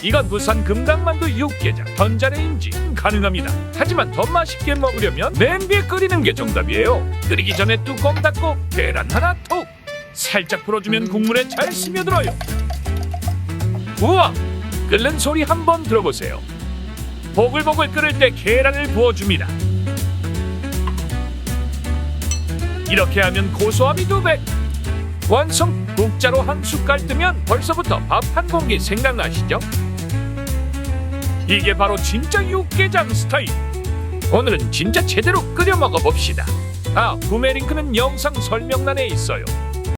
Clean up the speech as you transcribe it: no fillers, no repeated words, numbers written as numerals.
이건 부산 금강만두 육개장 전자레인지 가능합니다. 하지만 더 맛있게 먹으려면 냄비에 끓이는 게 정답이에요. 끓이기 전에 뚜껑 닫고 계란 하나 톡! 살짝 풀어주면 국물에 잘 스며들어요. 우와! 끓는 소리 한번 들어보세요. 보글보글 끓을 때 계란을 부어줍니다. 이렇게 하면 고소함이 2배! 완성! 국자로 한 숟갈 뜨면 벌써부터 밥 한 공기 생각나시죠? 이게 바로 진짜 육개장 스타일! 오늘은 진짜 제대로 끓여 먹어봅시다. 구매 링크는 영상 설명란에 있어요.